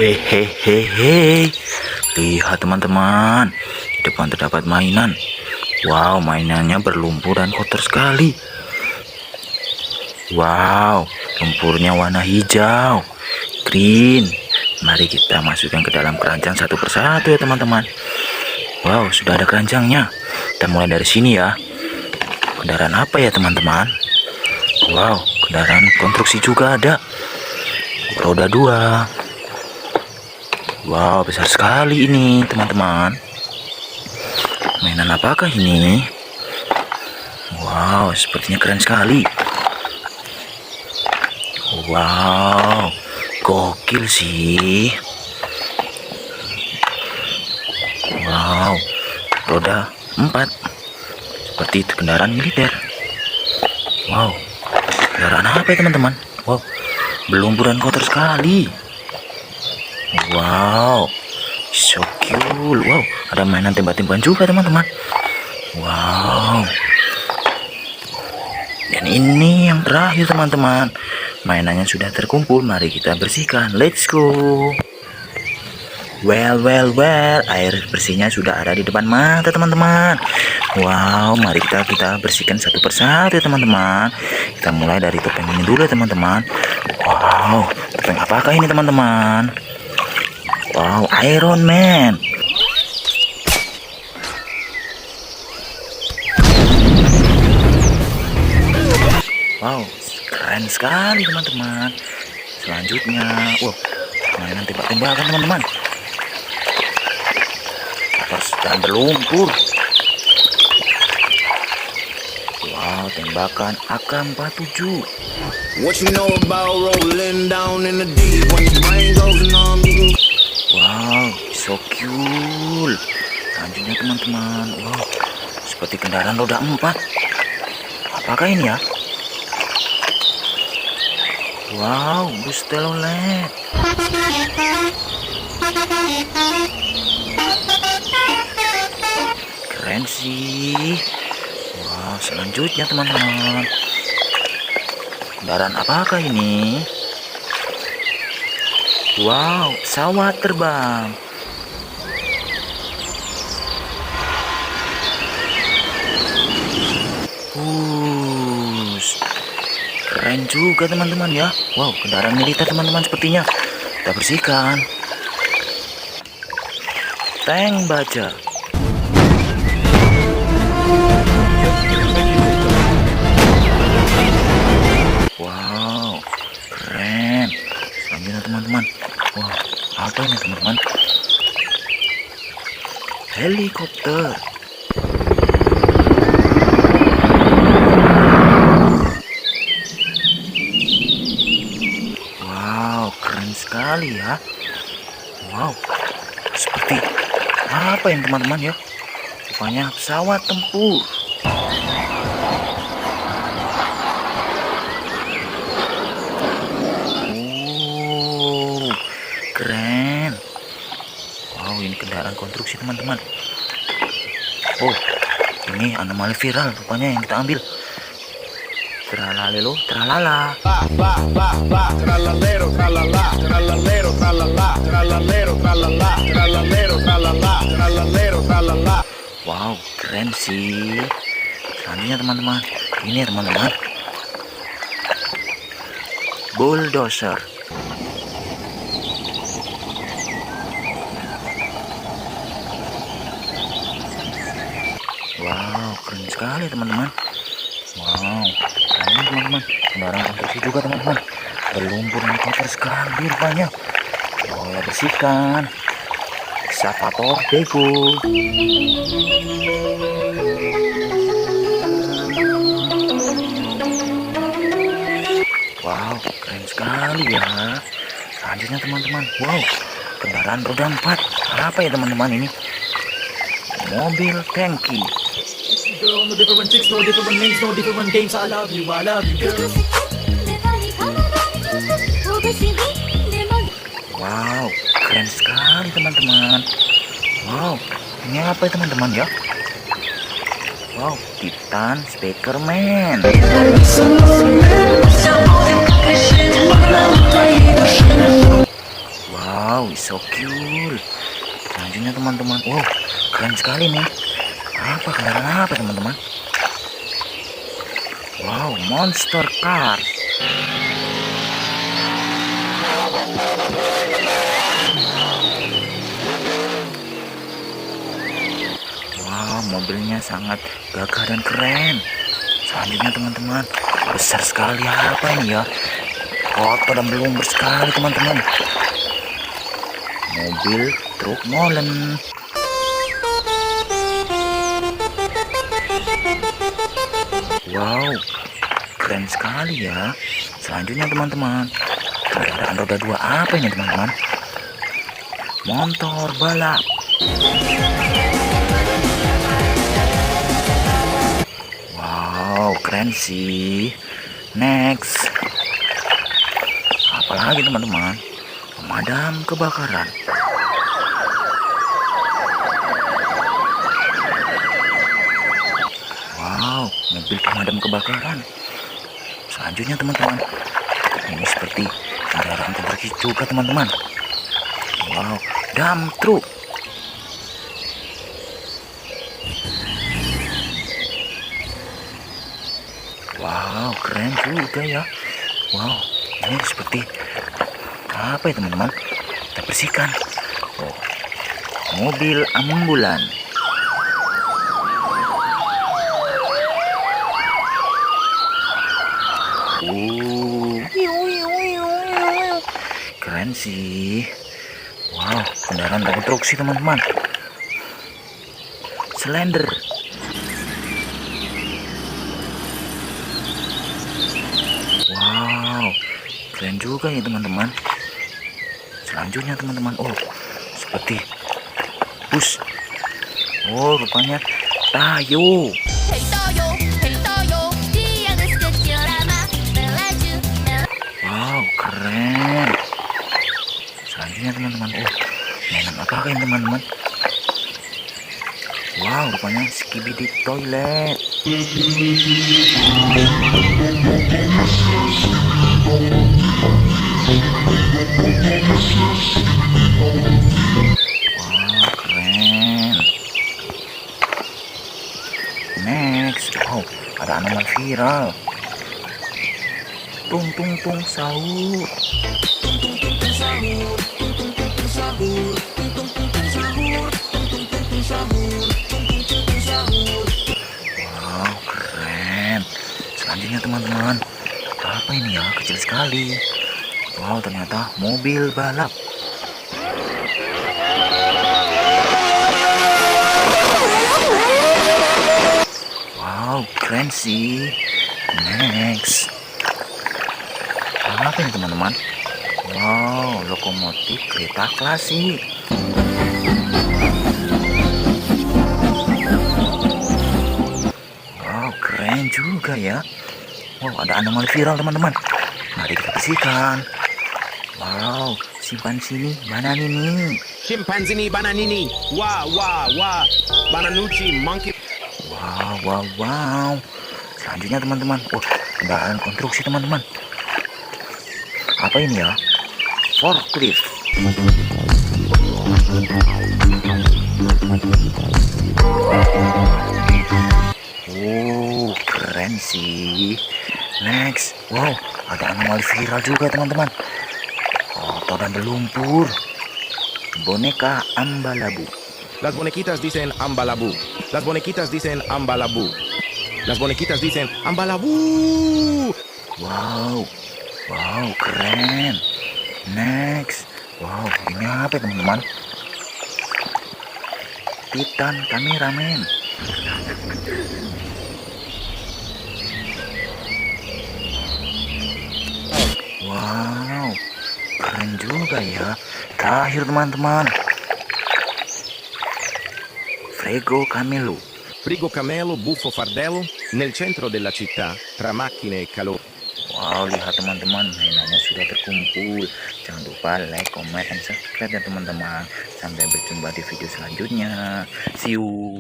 Wehehehe, lihat teman-teman, di depan terdapat mainan. Wow, mainannya berlumpur dan kotor sekali. Wow, lumpurnya warna hijau, green. Mari kita masukkan ke dalam keranjang satu persatu ya teman-teman. Wow, sudah ada keranjangnya. Kita mulai dari sini ya. Kendaraan apa ya teman-teman? Wow, kendaraan konstruksi juga ada. Roda 2. Wow, besar sekali ini teman-teman. Mainan apakah ini? Wow, sepertinya keren sekali. Wow, gokil sih. Wow, roda 4. Seperti itu kendaraan militer. Wow, kendaraan apa ya teman-teman? Wow, berlumpur dan kotor sekali. Wow, so cool. Wow, ada mainan tembak-tembakan juga teman-teman. Wow. Dan ini yang terakhir teman-teman. Mainannya sudah terkumpul, mari kita bersihkan. Let's go. Well, air bersihnya sudah ada di depan mata teman-teman. Wow, mari kita bersihkan satu persatu ya teman-teman. Kita mulai dari topeng ini dulu ya teman-teman. Wow, topeng apakah ini teman-teman? Wow, Iron Man. Wow, keren sekali teman-teman. Selanjutnya, wow, mainan tembak-tembakan teman-teman. Terus dan berlumpur. Wow, tembakan AK-47. What you know about rolling down in the deep when your brain goes numb? Wow, so cool. Selanjutnya teman-teman, wow, seperti kendaraan roda 4. Apakah ini ya? Wow, bus telolet. Keren sih. Wow, selanjutnya teman-teman, kendaraan apakah ini? Wow, pesawat terbang. Keren juga teman-teman ya. Wow, kendaraan militer teman-teman sepertinya. Kita bersihkan. Tank baja. Wow, keren. Selanjutnya teman-teman. Wow, apa ini teman-teman? Helikopter. Wow, keren sekali ya. Wow, seperti apa yang teman-teman ya? Rupanya pesawat tempur. Keren. Wow, ini kendaraan konstruksi teman-teman. Oh, ini anomali viral rupanya yang kita ambil. Tralalelo, tralala. Wow, keren sih. Selanjutnya teman-teman, ini teman-teman, bulldozer. Wow, keren sekali teman-teman. Wow, keren teman-teman. Kendaraan konstruksi juga teman-teman. Berlumpur dan kotor sekali rupanya. Oh ya, bersihkan. Excavator Bego. Wow, keren sekali ya. Selanjutnya teman-teman, wow, kendaraan roda 4. Apa ya teman-teman ini? Mobil tangki. Girl, no different chicks, no different names, no different games. I love you, girl. Wow, keren sekali teman-teman. Wow, ini apa ya teman-teman ya? Wow, Titan Speakerman. Wow, so cool. Selanjutnya teman-teman, wow, keren sekali nih. Apa kendaraan apa teman-teman? Wow, monster car. Wow, mobilnya sangat gagah dan keren. Selanjutnya teman-teman, besar sekali. Apa ini ya? Kotor dan belum sekali teman-teman. Mobil truk molen. Wow, keren sekali ya. Selanjutnya teman-teman, kendaraan roda 2 apa ini teman-teman? Motor balap. Wow, keren sih. Next, apalagi teman-teman? Pemadam kebakaran. Wow, mobil pemadam kebakaran. Selanjutnya teman-teman, ini seperti kendaraan terbaik juga teman-teman. Wow, dump truck. Wow, keren juga ya. Wow, ini seperti apa ya teman-teman? Kita bersihkan. Oh, mobil ambulan. Keren sih. Wow, kendaraan konstruksi teman-teman. Slender. Wow, keren juga ya teman-teman. Selanjutnya teman-teman, oh, seperti bus. Oh, rupanya Tayo. Wow, keren. Selanjutnya teman-teman, oh, mainan apakah ini teman-teman? Wow, rupanya Skibidi toilet. Wow, keren. Next, wow, ada animal viral. Tung tung tung sahur. Wow, keren. Selanjutnya teman-teman, apa ini ya? Kecil sekali. Wow, ternyata mobil balap. Wow, keren sih. Next, apa ini teman-teman? Wow, lokomotif kereta klasik. Wow, keren juga ya. Wow, ada anomali viral teman-teman. Mari kita bersihkan. Wow, simpan sini bananini. Scimpanzini bananini. Wah, wah, wah. Bananucci monkey. Wow, wow, wow. Selanjutnya teman-teman, oh, kendaraan konstruksi teman-teman. Apa ini ya? Forklift. Oh, keren sih. Next, wow, ada anomali viral juga teman-teman. Kotor dan berlumpur. Boneka Ambalabu. Las bonequitas dicen ambalabu. Las bonequitas dicen ambalabu. Las bonequitas dicen ambalabu. Wow, wow, keren. Next, wow, ini apa teman-teman? Titan kameramen. Wow, keren juga ya. Terakhir teman-teman, Frego Camelo. Frigo camelo, buffo fardello, nel centro della città, tra macchine e calore. Wow, lihat teman-teman, mainannya sudah terkumpul. Jangan lupa like, comment, dan subscribe ya teman-teman. Sampai berjumpa di video selanjutnya. See you.